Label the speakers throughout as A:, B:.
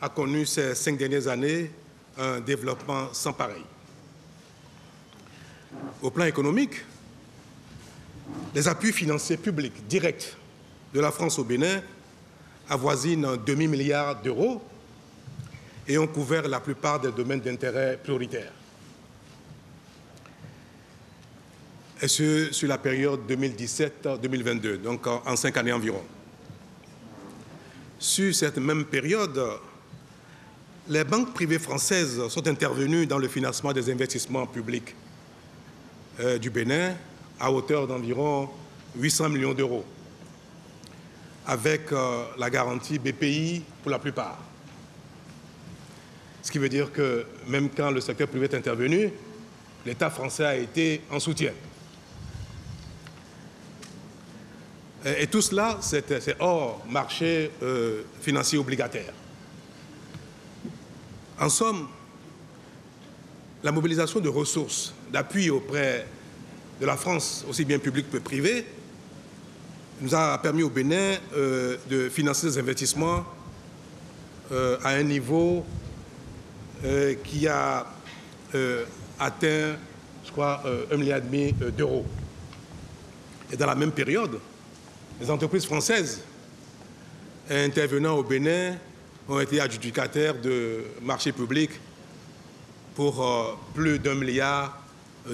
A: a connu ces 5 dernières années un développement sans pareil. Au plan économique, les appuis financiers publics directs de la France au Bénin avoisinent un demi-milliard d'euros et ont couvert la plupart des domaines d'intérêt prioritaires. Et ce, sur la période 2017-2022, donc en 5 années environ. Sur cette même période, les banques privées françaises sont intervenues dans le financement des investissements publics du Bénin à hauteur d'environ 800 millions d'euros, avec la garantie BPI pour la plupart. Ce qui veut dire que même quand le secteur privé est intervenu, l'État français a été en soutien. Et tout cela, c'est hors marché financier obligataire. En somme, la mobilisation de ressources, d'appui auprès de la France, aussi bien publique que privée, nous a permis au Bénin de financer des investissements à un niveau qui a atteint, je crois, 1,5 milliard d'euros. Et dans la même période, les entreprises françaises intervenant au Bénin ont été adjudicataires de marchés publics pour plus d'1 milliard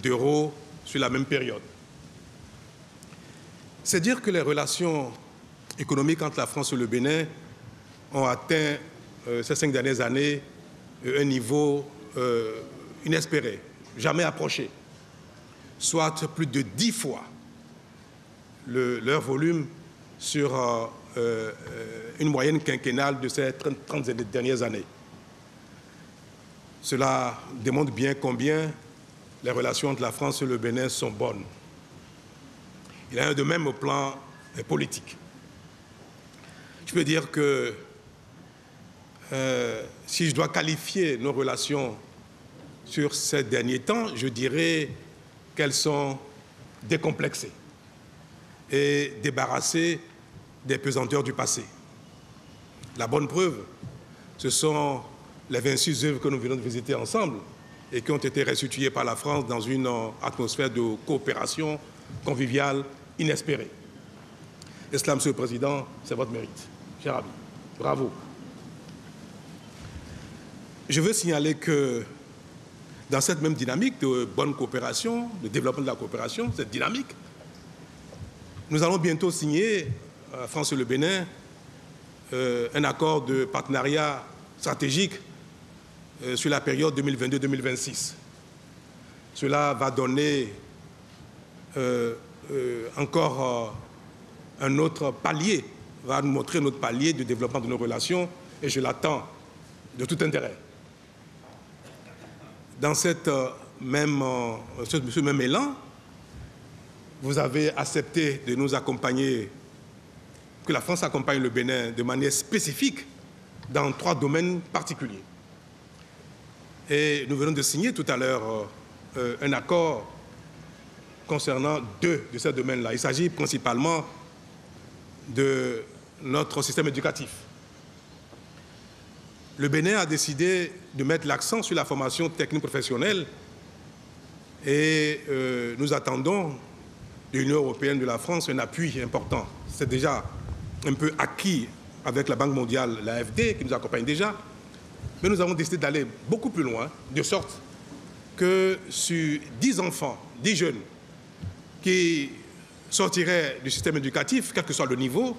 A: d'euros sur la même période. C'est dire que les relations économiques entre la France et le Bénin ont atteint ces 5 dernières années un niveau inespéré, jamais approché, soit plus de 10 fois leur volume sur une moyenne quinquennale de ces 30 dernières années. Cela démontre bien combien les relations entre la France et le Bénin sont bonnes. Il y en a de même au plan politique. Je peux dire que si je dois qualifier nos relations sur ces derniers temps, je dirais qu'elles sont décomplexées et débarrassées des pesanteurs du passé. La bonne preuve, ce sont les 26 œuvres que nous venons de visiter ensemble et qui ont été restituées par la France dans une atmosphère de coopération conviviale inespérée. Et cela, Monsieur le Président, c'est votre mérite. Cher ami, bravo. Je veux signaler que dans cette même dynamique de bonne coopération, de développement de la coopération, cette dynamique, nous allons bientôt signer, France et le Bénin, un accord de partenariat stratégique sur la période 2022-2026. Cela va donner encore un autre palier, va nous montrer notre palier de développement de nos relations, et je l'attends de tout intérêt. Dans ce même élan, vous avez accepté de nous accompagner, que la France accompagne le Bénin de manière spécifique dans 3 domaines particuliers. Et nous venons de signer tout à l'heure un accord concernant 2 de ces domaines-là. Il s'agit principalement de notre système éducatif. Le Bénin a décidé de mettre l'accent sur la formation technique professionnelle et nous attendons de l'Union européenne, de la France, un appui important. C'est déjà un peu acquis avec la Banque mondiale, l'AFD, qui nous accompagne déjà, mais nous avons décidé d'aller beaucoup plus loin, de sorte que sur 10 enfants, 10 jeunes qui sortiraient du système éducatif, quel que soit le niveau,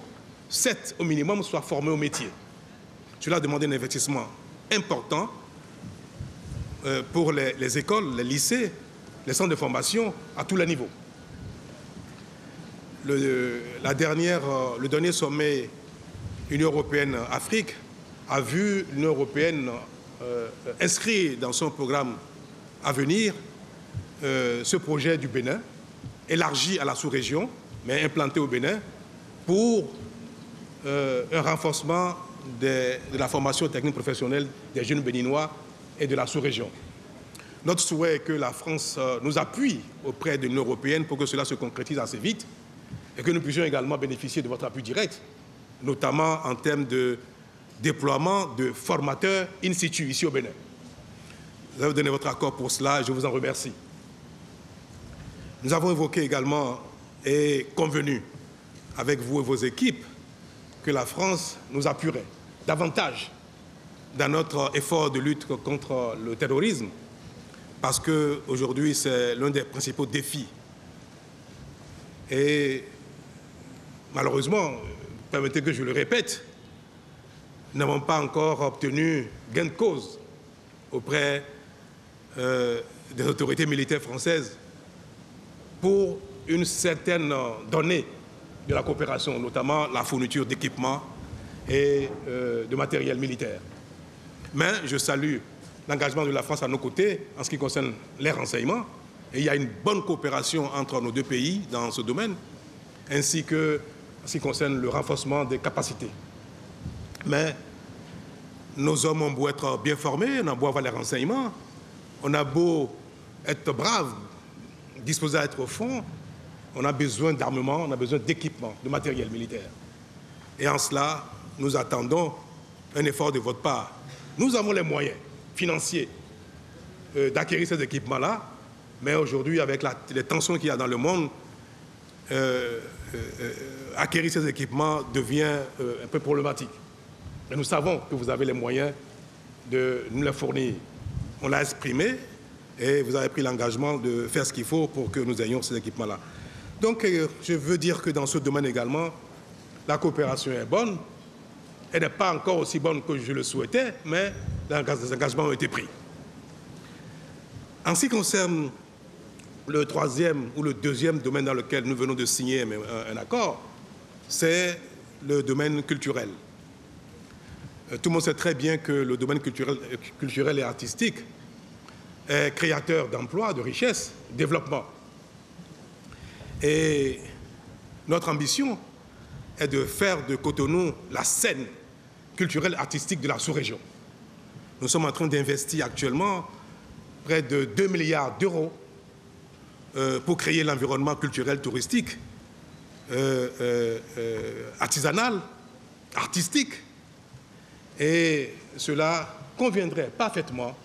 A: 7 au minimum soient formés au métier. Cela demande un investissement important pour les écoles, les lycées, les centres de formation à tous les niveaux. Le dernier sommet Union européenne-Afrique a vu l'Union européenne inscrire dans son programme à venir ce projet du Bénin, élargi à la sous-région, mais implanté au Bénin, pour un renforcement de la formation technique professionnelle des jeunes béninois et de la sous-région. Notre souhait est que la France nous appuie auprès de l'Union européenne pour que cela se concrétise assez vite et que nous puissions également bénéficier de votre appui direct, notamment en termes de déploiement de formateurs in situ ici au Bénin. Vous avez donné votre accord pour cela et je vous en remercie. Nous avons évoqué également et convenu avec vous et vos équipes que la France nous appuierait davantage dans notre effort de lutte contre le terrorisme, parce qu'aujourd'hui, c'est l'un des principaux défis. Et malheureusement, permettez que je le répète, nous n'avons pas encore obtenu gain de cause auprès des autorités militaires françaises pour une certaine donnée de la coopération, notamment la fourniture d'équipements et de matériel militaire. Mais je salue l'engagement de la France à nos côtés en ce qui concerne les renseignements. Et il y a une bonne coopération entre nos deux pays dans ce domaine, ainsi que en ce qui concerne le renforcement des capacités. Mais nos hommes ont beau être bien formés, on a beau avoir les renseignements, on a beau être braves, disposés à être au fond, on a besoin d'armement, on a besoin d'équipement, de matériel militaire. Et en cela, nous attendons un effort de votre part. Nous avons les moyens financiers d'acquérir ces équipements-là, mais aujourd'hui, avec les tensions qu'il y a dans le monde, acquérir ces équipements devient un peu problématique. Mais nous savons que vous avez les moyens de nous les fournir. On l'a exprimé et vous avez pris l'engagement de faire ce qu'il faut pour que nous ayons ces équipements-là. Donc, je veux dire que dans ce domaine également, la coopération est bonne. Elle n'est pas encore aussi bonne que je le souhaitais, mais les engagements ont été pris. En ce qui concerne le troisième ou le deuxième domaine dans lequel nous venons de signer un accord, c'est le domaine culturel. Tout le monde sait très bien que le domaine culturel et artistique est créateur d'emplois, de richesses, de développement. Et notre ambition est de faire de Cotonou la scène culturelle artistique de la sous-région. Nous sommes en train d'investir actuellement près de 2 milliards d'euros pour créer l'environnement culturel touristique, artisanal, artistique. Et cela conviendrait parfaitement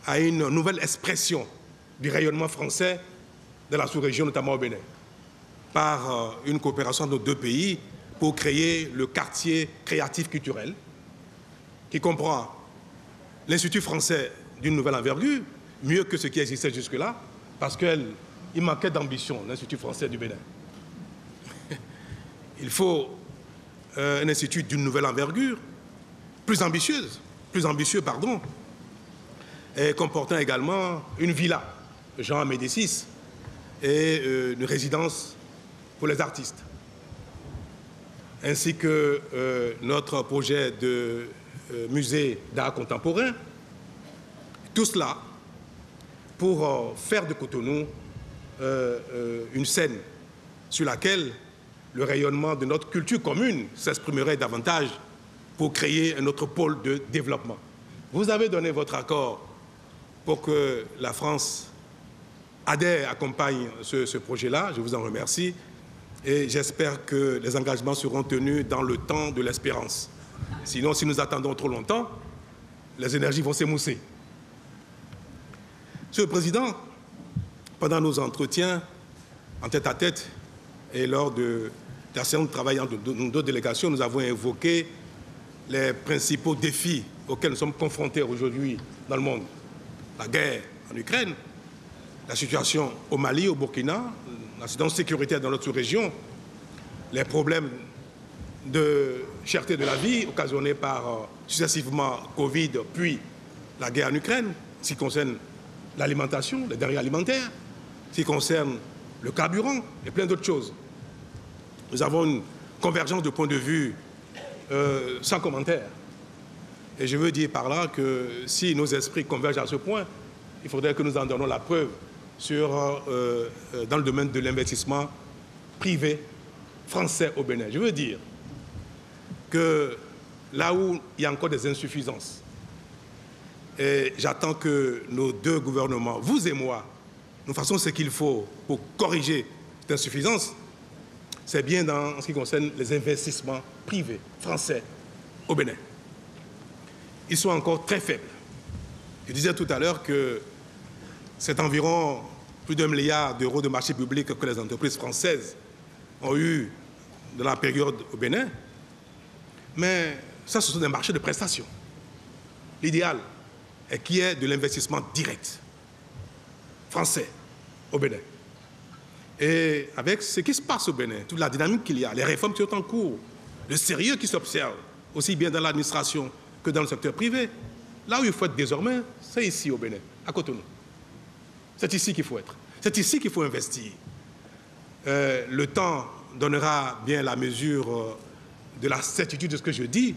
A: à une nouvelle expression du rayonnement français de la sous-région, notamment au Bénin, par une coopération entre nos deux pays pour créer le quartier créatif culturel qui comprend l'Institut français d'une nouvelle envergure, mieux que ce qui existait jusque-là, parce qu'il manquait d'ambition, l'Institut français du Bénin. Il faut un institut d'une nouvelle envergure, plus ambitieux, et comportant également une villa, Jean Médicis, et une résidence pour les artistes, ainsi que notre projet de musée d'art contemporain. Tout cela pour faire de Cotonou une scène sur laquelle le rayonnement de notre culture commune s'exprimerait davantage pour créer un autre pôle de développement. Vous avez donné votre accord pour que la France adhère, accompagne ce projet-là. Je vous en remercie. Et j'espère que les engagements seront tenus dans le temps de l'espérance. Sinon, si nous attendons trop longtemps, les énergies vont s'émousser. Monsieur le Président, pendant nos entretiens en tête-à-tête et lors de la séance de travail entre nos deux délégations, nous avons évoqué les principaux défis auxquels nous sommes confrontés aujourd'hui dans le monde. La guerre en Ukraine, la situation au Mali, au Burkina, la situation sécuritaire dans notre sous-région, les problèmes de cherté de la vie occasionnés par successivement Covid, puis la guerre en Ukraine, ce qui concerne l'alimentation, les denrées alimentaires, ce qui concerne le carburant et plein d'autres choses. Nous avons une convergence de points de vue sans commentaire. Et je veux dire par là que si nos esprits convergent à ce point, il faudrait que nous en donnons la preuve dans le domaine de l'investissement privé français au Bénin. Je veux dire que là où il y a encore des insuffisances, et j'attends que nos deux gouvernements, vous et moi, nous fassions ce qu'il faut pour corriger cette insuffisance, c'est bien dans ce qui concerne les investissements privés français au Bénin. ils sont encore très faibles. Je disais tout à l'heure que c'est environ plus d'1 milliard d'euros de marché public que les entreprises françaises ont eu dans la période au Bénin. Mais ça, ce sont des marchés de prestations. L'idéal est qu'il y ait de l'investissement direct français au Bénin. Et avec ce qui se passe au Bénin, toute la dynamique qu'il y a, les réformes qui sont en cours, le sérieux qui s'observe, aussi bien dans l'administration que dans le secteur privé, là où il faut être désormais, c'est ici au Bénin, à Cotonou. C'est ici qu'il faut être. C'est ici qu'il faut investir. Le temps donnera bien la mesure de la certitude de ce que je dis,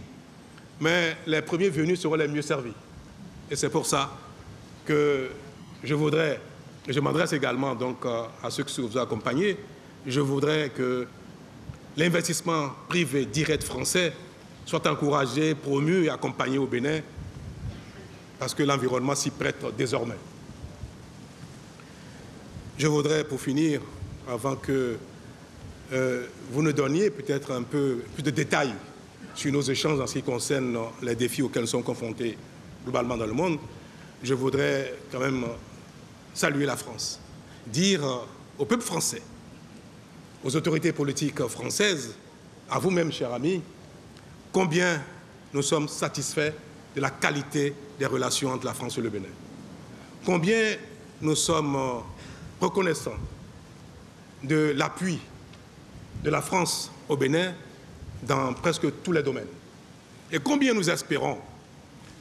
A: mais les premiers venus seront les mieux servis. Et c'est pour ça que je voudrais, et je m'adresse également donc à ceux qui vous accompagnent, je voudrais que l'investissement privé direct français soit encouragé, promu et accompagné au Bénin, parce que l'environnement s'y prête désormais. Je voudrais, pour finir, avant que vous nous donniez peut-être un peu plus de détails sur nos échanges en ce qui concerne les défis auxquels nous sommes confrontés globalement dans le monde, je voudrais quand même saluer la France, dire au peuple français, aux autorités politiques françaises, à vous-même, chers amis, combien nous sommes satisfaits de la qualité des relations entre la France et le Bénin. Combien nous sommes reconnaissants de l'appui de la France au Bénin dans presque tous les domaines. Et combien nous espérons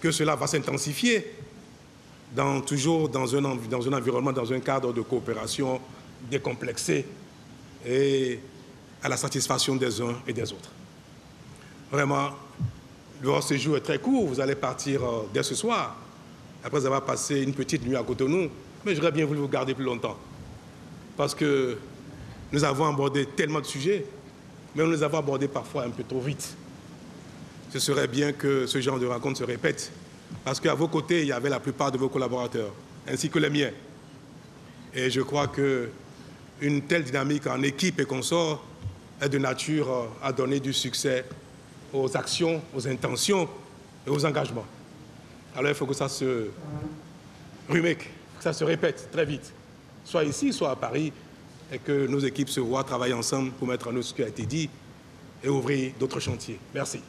A: que cela va s'intensifier toujours dans un environnement, dans un cadre de coopération décomplexé et à la satisfaction des uns et des autres. Vraiment, le séjour est très court, vous allez partir dès ce soir, après avoir passé une petite nuit à Cotonou, mais j'aurais bien voulu vous garder plus longtemps, parce que nous avons abordé tellement de sujets, mais nous les avons abordés parfois un peu trop vite. Ce serait bien que ce genre de rencontre se répète, parce qu'à vos côtés, il y avait la plupart de vos collaborateurs, ainsi que les miens. Et je crois qu'une telle dynamique en équipe et consorts est de nature à donner du succès aux actions, aux intentions et aux engagements. Alors il faut que ça se remake, que ça se répète très vite, soit ici, soit à Paris, et que nos équipes se voient travailler ensemble pour mettre en œuvre ce qui a été dit et ouvrir d'autres chantiers. Merci.